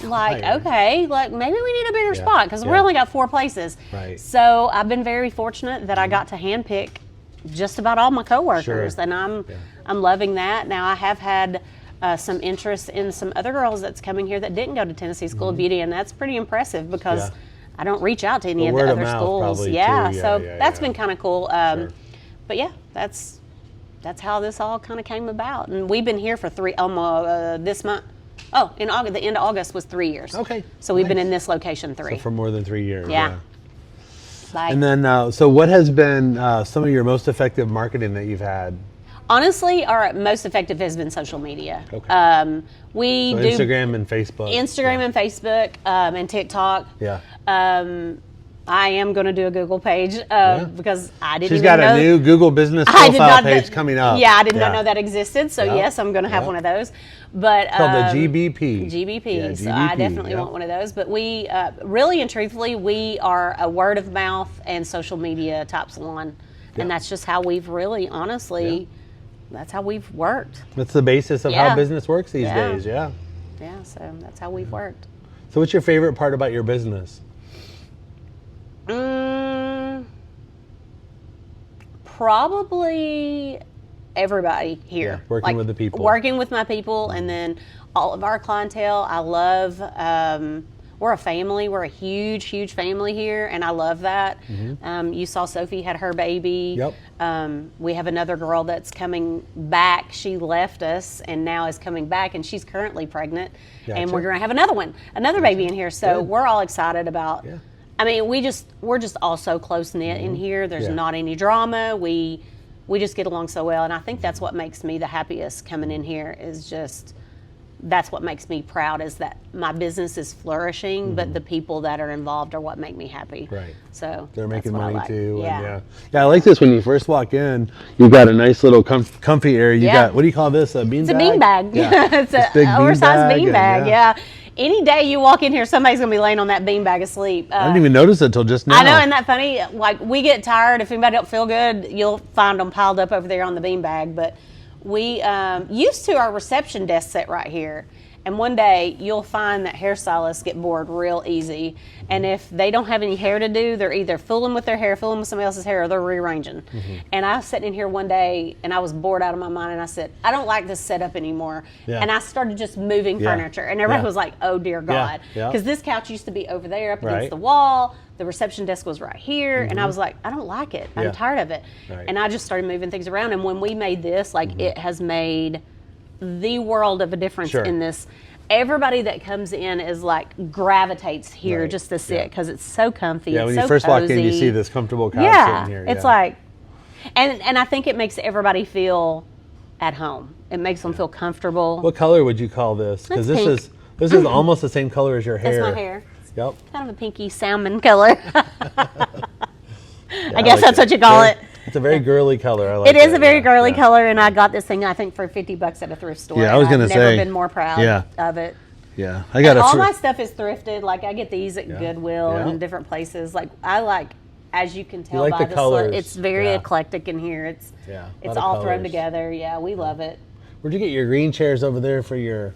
Like, okay, like maybe we need a bigger spot because we only got 4 places. Right. So I've been very fortunate that I got to handpick just about all my coworkers, Sure. and I'm loving that. Now I have had some interest in some other girls that's coming here that didn't go to Tennessee School of Beauty, and that's pretty impressive because I don't reach out to any of the word of other mouth schools. probably, Yeah, too. Yeah, so yeah, that's yeah. been kind of cool. Sure. But yeah, that's how this all kind of came about, and we've been here for this month in August, the end of August was 3 years. Okay. So we've been Nice. in this location 3. So for more than 3 years. Yeah. Bye. And then, so what has been some of your most effective marketing that you've had? Honestly, our most effective has been social media. Okay. We So do Instagram and Facebook. Instagram and Facebook and TikTok. Yeah. I am going to do a Google page because I didn't She's even got know. a new Google business I did profile not page coming up. Yeah, I did not know that existed. So yes, I'm going to have one of those. But It's called the GBP. GBP. Yeah, So I GBP, definitely want one of those. But we really and truthfully, we are a word of mouth and social media type salon, and that's just how we've really, honestly, that's how we've worked. That's the basis of how business works these days. Yeah. Yeah. So that's how we've worked. So what's your favorite part about your business? Probably everybody here. Yeah, working with the people. Working with my people, and then all of our clientele. I love, we're a family. We're a huge, huge family here, and I love that. You saw Sophie had her baby. Yep. We have another girl that's coming back. She left us and now is coming back, and she's currently pregnant. Gotcha. And we're going to have another baby in here. So we're all excited about. Yeah. I mean, we're just all so close knit in here. There's not any drama. We just get along so well, and I think that's what makes me the happiest coming in here. Is just that's what makes me proud, is that my business is flourishing, but the people that are involved are what make me happy. Right. So They're that's making what I money like. too. Yeah. And yeah, I like this when you first walk in. You've got a nice little comfy area. You got, what do you call this? A bean It's bag? a bean bag. Yeah. It's This an big bean oversized bag bean and, bag. Yeah. Any day you walk in here, somebody's going to be laying on that bean bag asleep. I didn't even notice it till just now. I know, isn't that funny? Like, we get tired. If anybody don't feel good, you'll find them piled up over there on the bean bag. But we used to, our reception desk sit right here. And one day you'll find that hairstylists get bored real easy. And if they don't have any hair to do, they're either fooling with their hair, fooling with somebody else's hair, or they're rearranging. And I was sitting in here one day and I was bored out of my mind, and I said, I don't like this setup anymore. Yeah. And I started just moving furniture. And everybody was like, oh dear God. Yeah. Because this couch used to be over there up Right. against the wall. The reception desk was right here. And I was like, I don't like it. I'm tired of it. Right. And I just started moving things around. And when we made this, like, it has made the world of a difference in this. Everybody that comes in is like gravitates here just to sit because it's so comfy. Yeah, it's when so you first cozy. walk in, you see this comfortable couch sitting here. It's like, and I think it makes everybody feel at home. It makes them feel comfortable. What color would you call this? Because That's this is almost the same color as your hair. That's my hair. Yep. Kind of a pinky salmon color. I guess like that's it. what you call it. It's a very girly color. I like It is that, a very girly yeah. color, and I got this thing, I think, for $50 at a thrift store. Yeah, I was and gonna I've never say, been more proud of it. Yeah, I got All my stuff is thrifted. Like, I get these at Goodwill Yeah. and different places. Like, I like, as you can tell like by the colors. it's very Yeah. eclectic in here. It's Yeah, a it's lot of all thrown colors. together. Yeah, we love it. Where'd you get your green chairs over there for your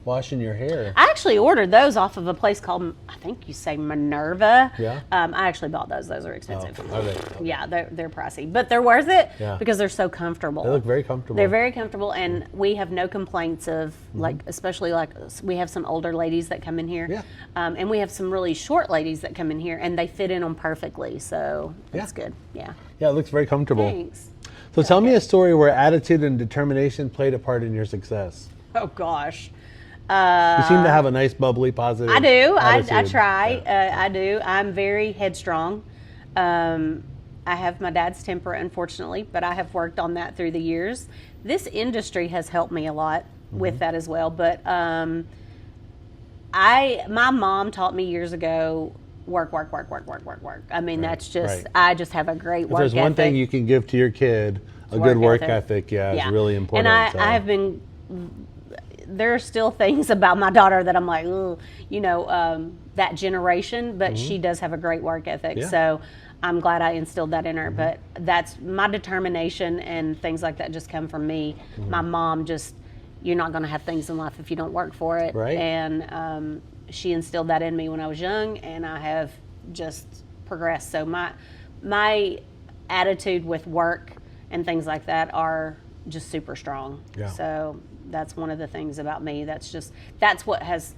washing your hair? I actually ordered those off of a place called, I think you say Minerva. Yeah. I actually bought those. Those are Oh, expensive. are they? Okay. Yeah, they're pricey, but they're worth it Yeah. because they're so comfortable. They look very comfortable. They're very comfortable, and we have no complaints of like, especially like we have some older ladies that come in here, Yeah. And we have some really short ladies that come in here, and they fit in them perfectly. So that's good. Yeah. Yeah, it looks very comfortable. Thanks. So tell me a story where attitude and determination played a part in your success. Oh gosh. You seem to have a nice, bubbly, positive I do. I attitude. try. I do. I'm very headstrong. I have my dad's temper, unfortunately, but I have worked on that through the years. This industry has helped me a lot with that as well. But my mom taught me years ago, work. I mean, that's just, I just have a great work ethic. If there's one thing you can give to your kid, a good work ethic, is really important. And I have been, there are still things about my daughter that I'm like, ugh, that generation, but she does have a great work ethic. Yeah. So I'm glad I instilled that in her. But that's my determination, and things like that just come from me. My mom just, you're not going to have things in life if you don't work for it. Right. And she instilled that in me when I was young, and I have just progressed. So my attitude with work and things like that are just super strong. Yeah. So that's one of the things about me. That's what has,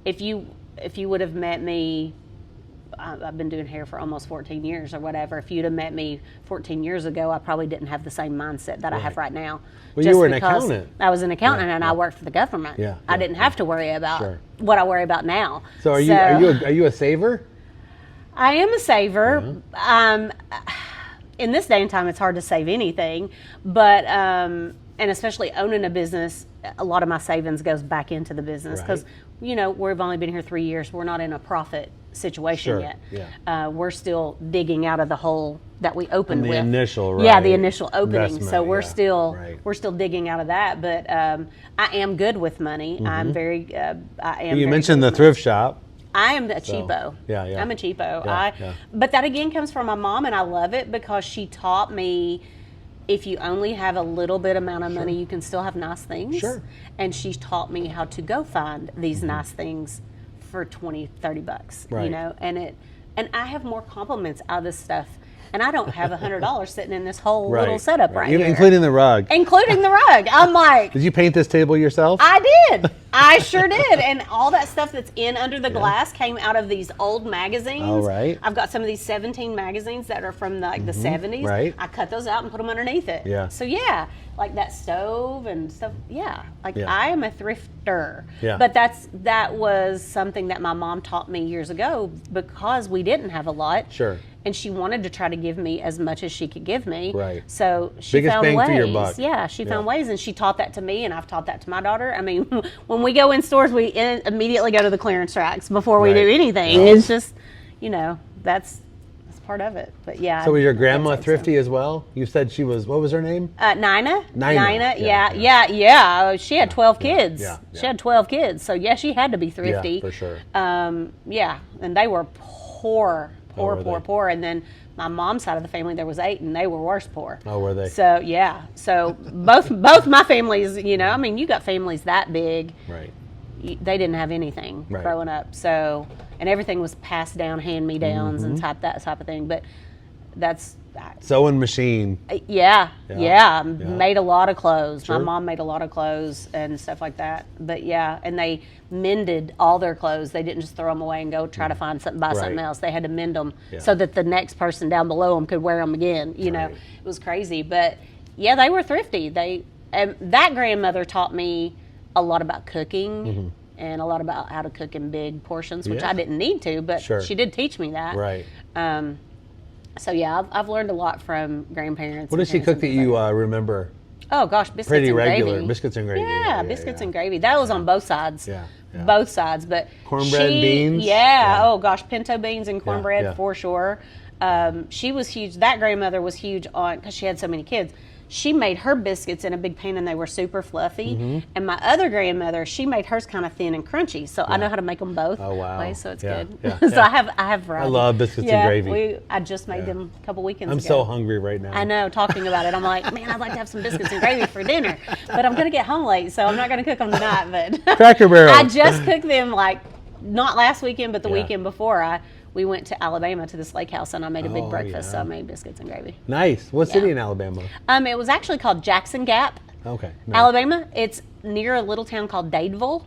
if you would have met me I've been doing hair for almost 14 years or whatever. If you'd have met me 14 years ago, I probably didn't have the same mindset that I have right now. Well, you were an accountant. I was an accountant, and I worked for the government. I didn't have to worry about what I worry about now. So are you a saver? I am a saver. In this day and time, it's hard to save anything, but and especially owning a business, a lot of my savings goes back into the business because we've only been here 3 years. We're not in a profit situation yet. We're still digging out of the hole that we opened with. The initial, the initial opening. So we're still digging out of that. But I am good with money. I'm very. You mentioned the thrift shop. I am a cheapo. I'm a cheapo. But that again comes from my mom, and I love it because she taught me if you only have a little bit amount of money, you can still have nice things. And she taught me how to go find these nice things for $20-$30, you know, and I have more compliments out of this stuff. And I don't have $100 sitting in this whole little setup right here. Including the rug. Including the rug. I'm like... Did you paint this table yourself? I did. I sure did. And all that stuff that's in under the glass came out of these old magazines. Oh, right. I've got some of these 17 magazines that are from the 70s. Right. I cut those out and put them underneath it. So like that stove and stuff. I am a thrifter. But that was something that my mom taught me years ago because we didn't have a lot. And she wanted to try to give me as much as she could give me. So she Biggest found bang ways. for your buck. She found ways, and she taught that to me, and I've taught that to my daughter. I mean, when we go in stores, we immediately go to the clearance racks before we do anything. It's just, that's part of it. But So was your grandma thrifty as well? You said she was. What was her name? Nina. Nina. Yeah. She had 12 kids. She had 12 kids. So she had to be thrifty. Yeah, for sure. And they were poor. And then my mom's side of the family, there was 8, and they were worse poor. Oh, were they? So so both my families, I mean, you got families that big. They didn't have anything growing up. So, and everything was passed down, hand-me-downs, and that type of thing. But that's sewing machine. Made a lot of clothes. My mom made a lot of clothes and stuff like that. But and they mended all their clothes. They didn't just throw them away and go try to find something, buy something else. They had to mend them so that the next person down below them could wear them again. You know, it was crazy. But they were thrifty. That grandmother taught me a lot about cooking. And a lot about how to cook in big portions, which I didn't need to, but she did teach me that. So I've learned a lot from grandparents. What did she cook that you remember? Oh gosh, biscuits Pretty and regular. gravy. Biscuits and gravy. Biscuits and gravy. That was on both sides. Both sides. But cornbread and beans. Oh gosh, pinto beans and cornbread for sure. She was huge. That grandmother was huge on because she had so many kids. She made her biscuits in a big pan, and they were super fluffy. And my other grandmother, she made hers kind of thin and crunchy. So I know how to make them both ways, so it's good. So I have variety. I love biscuits and gravy. I just made them a couple weekends ago. I'm so hungry right now. I know, talking about it. I'm like, man, I'd like to have some biscuits and gravy for dinner. But I'm going to get home late, so I'm not going to cook them tonight. But Cracker Barrel. I just cooked them, like, not last weekend, but the weekend before. We went to Alabama to this lake house, and I made a big breakfast, so I made biscuits and gravy. Nice. What city in Alabama? It was actually called Jackson Gap, Alabama. It's near a little town called Dadeville.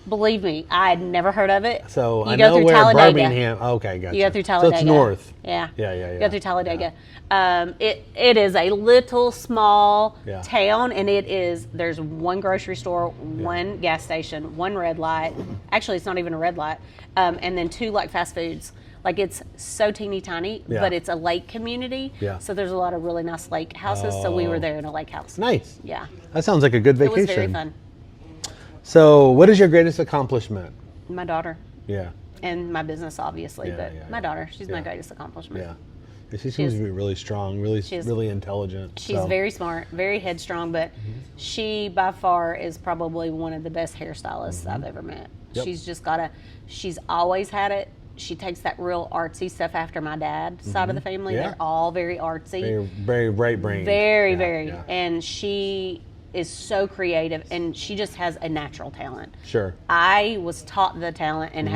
Believe me, I had never heard of it. So you I go know through where Talladega. Birmingham. Okay, gotcha. You go through Talladega. So it's north. Yeah. You go through Talladega. It is a little small town, and there's one grocery store, one gas station, one red light. Actually, it's not even a red light. And then 2 like fast foods. Like it's so teeny tiny, but it's a lake community. So there's a lot of really nice lake houses. So we were there in a lake house. Nice. Yeah. That sounds like a good vacation. It was very fun. So what is your greatest accomplishment? My daughter. Yeah. And my business, obviously, but my daughter, she's my greatest accomplishment. Yeah. She seems to be really strong, really intelligent. She's very smart, very headstrong, but she by far is probably one of the best hairstylists I've ever met. She's just she's always had it. She takes that real artsy stuff after my dad's side of the family. They're all very artsy. Very, very right-brained. Very, very. Yeah. And she is so creative, and she just has a natural talent. Sure. I was taught the talent and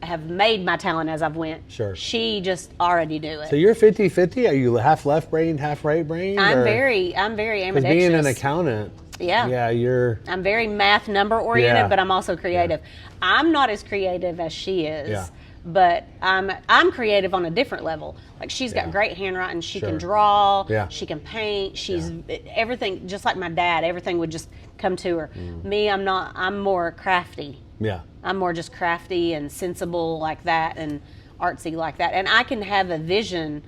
have made my talent as I've went. Sure. She just already knew it. So you're 50-50? Are you half left-brained, half right-brained? I'm very ambidextrous. Because being an accountant, I'm very math number oriented, but I'm also creative. I'm not as creative as she is, but I'm creative on a different level. Like she's got great handwriting. She can draw. Yeah. She can paint. She's everything. Just like my dad, everything would just come to her. Me, I'm not. I'm more crafty. Yeah. I'm more just crafty and sensible like that, and artsy like that. And I can have a vision,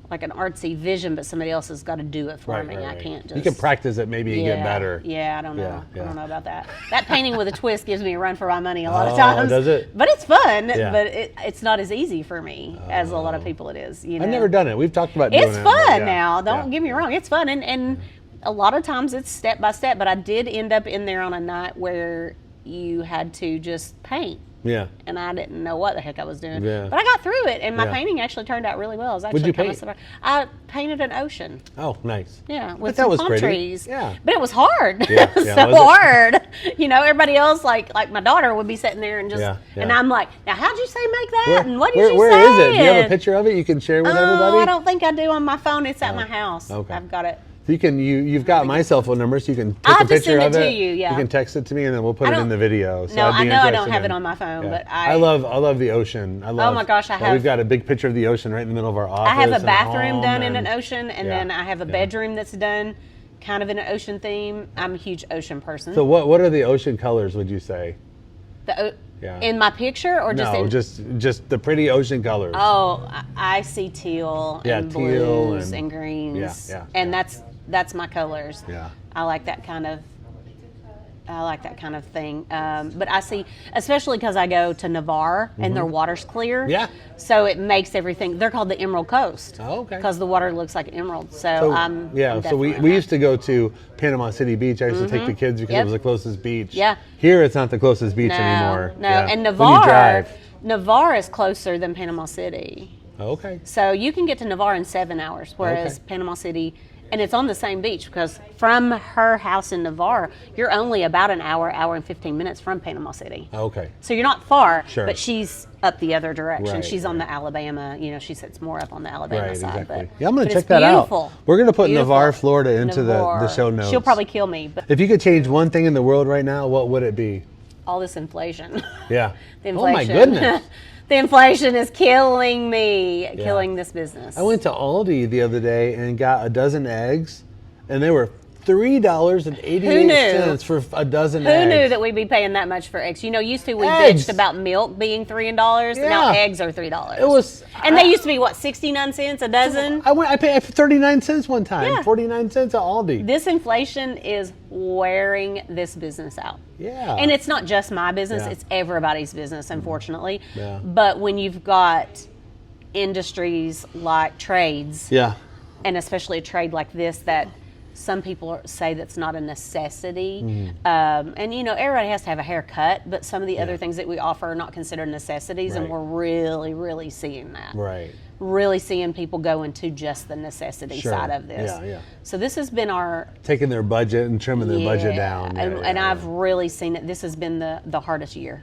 like an artsy vision, but somebody else has got to do it for me. I can't just. You can practice it maybe and get better. Yeah, I don't know. I don't know about that. That painting with a twist gives me a run for my money a lot of times. Does it? But it's fun. Yeah. But it's not as easy for me as a lot of people it is. You know? I've never done it. We've talked about doing it. It's fun now. Don't get me wrong. It's fun. And a lot of times it's step by step. But I did end up in there on a night where you had to just paint. Yeah. And I didn't know what the heck I was doing. Yeah. But I got through it, and my painting actually turned out really well. I was actually What'd you paint? Surprised. I painted an ocean. Oh, nice. Yeah, with that some was palm pretty. trees. Yeah. But it was hard. Yeah. So hard. You know, everybody else, like my daughter would be sitting there and just, and I'm like, now how'd you say make that? And what did you say? Where is it? Do you have a picture of it you can share with everybody? I don't think I do on my phone. It's at my house. Okay. I've got it. So you've got my cell phone number, so you can take a picture of it. To you, yeah. You can text it to me, and then we'll put it in the video. So no, I know I don't have it on my phone, but I love the ocean. I love. Oh my gosh, We've got a big picture of the ocean right in the middle of our office. I have a bathroom done in an ocean, and then I have a Yeah. bedroom that's done kind of in an ocean theme. I'm a huge ocean person. So what are the ocean colors? Would you say? In my picture, or just just the pretty ocean colors. Oh, I see teal and teal blues and greens, and that's my colors. Yeah. I like that kind of thing. But I see, especially because I go to Navarre and their water's clear. Yeah. So it makes everything. They're called the Emerald Coast. Oh, okay. Because the water looks like emerald. So I'm So we used to go to Panama City Beach. I used to take the kids because it was the closest beach. Yeah. Here it's not the closest beach anymore. No, Yeah. and When you drive. Navarre is closer than Panama City. Okay. So you can get to Navarre in 7 hours, whereas Panama City, and it's on the same beach, because from her house in Navarre, you're only about an hour and 15 minutes from Panama City. Okay. So you're not far, Sure. but she's up the other direction. Right, she's on the Alabama, she sits more up on the Alabama side. Exactly. But, I'm going but to check it's that beautiful. out. We're going to put Beautiful. Navarre, Florida into Navarre. the show notes. She'll probably kill me, but If you could change one thing in the world right now, what would it be? all this inflation. Yeah. The Oh my inflation. goodness. The inflation is killing me, killing this business. I went to Aldi the other day and got a dozen eggs, and they were $3.88 for a dozen eggs. Who knew that we'd be paying that much for eggs? Used to we Eggs. bitched about milk being $3, and now eggs are $3. It was, and they used to be 69 cents a dozen. I paid 39 cents one time, Yeah. 49 cents at Aldi. This inflation is wearing this business out. Yeah. And it's not just my business; Yeah. it's everybody's business, unfortunately. Yeah. But when you've got industries like trades, Yeah. and especially a trade like this that some people say that's not a necessity. Mm-hmm. And everybody has to have a haircut, but some of the other things that we offer are not considered necessities, and Right. we're really, really seeing that. Right. Really seeing people go into just the necessity Sure. side of this. Yeah. So this has been our Taking their budget and trimming their budget down. and I've really seen it. This has been the hardest year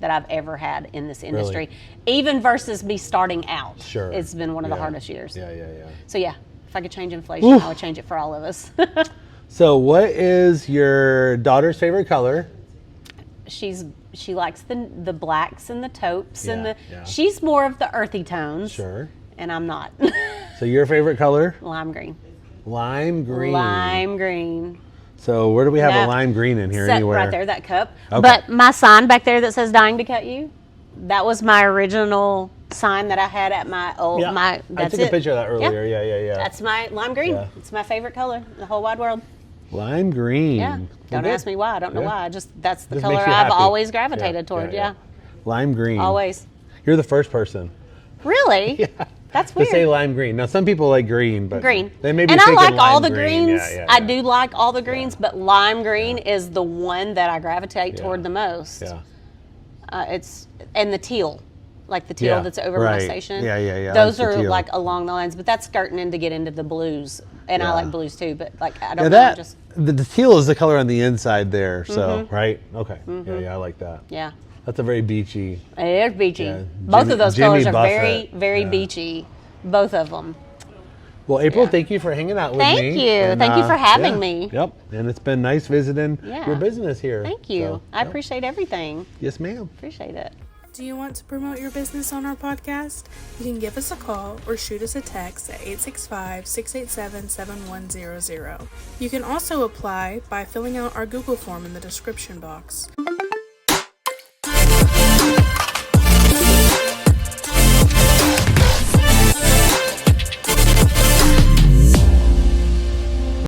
that I've ever had in this industry, even versus me starting out. Sure. It's been one of the hardest years. Yeah. So if I could change inflation, I would change it for all of us. So what is your daughter's favorite color? She likes the blacks and the taupes and Yeah. she's more of the earthy tones. Sure. And I'm not. So your favorite color? Lime green. Lime green. Lime green. So where do we have No. a lime green in here Set anywhere? right there, that cup. Okay. But my sign back there that says "Dying to Cut You," that was my original sign that I had at my old. Yeah. I I took a picture of that earlier. Yeah. That's my lime green. Yeah. It's my favorite color in the whole wide world. Lime green. Yeah. Don't Well, ask me why. I don't know Yeah. why. That's the Just color makes you I've happy. always gravitated toward. Yeah. Lime green. Always. You're the first person Really? Yeah. That's to weird. say lime green. Now some people like green, but Green. they may be and I thinking like all lime the green. greens. Yeah. I do like all the greens, but lime green is the one that I gravitate toward the most. Yeah. And the teal, like the teal Yeah, that's over my right. station. Yeah. I Those like the are teal. like along the lines, but that's skirting in to get into the blues, and I Yeah. like blues too. But like I Yeah, don't know, that just the teal is the color on the inside there. So right, okay, yeah, I like that. yeah. That's a very beachy. They're beachy. Yeah, Both of those Jimmy colors are Buffett. very Yeah. beachy. Both of them. Well, April, Yeah. thank you for hanging out with Thank me. you. And, Thank you for having me. Yep, and it's been nice visiting Yeah. your business here. Thank you. So, I appreciate everything. Yes, ma'am. Appreciate it. Do you want to promote your business on our podcast? You can give us a call or shoot us a text at 865-687-7100. You can also apply by filling out our Google form in the description box.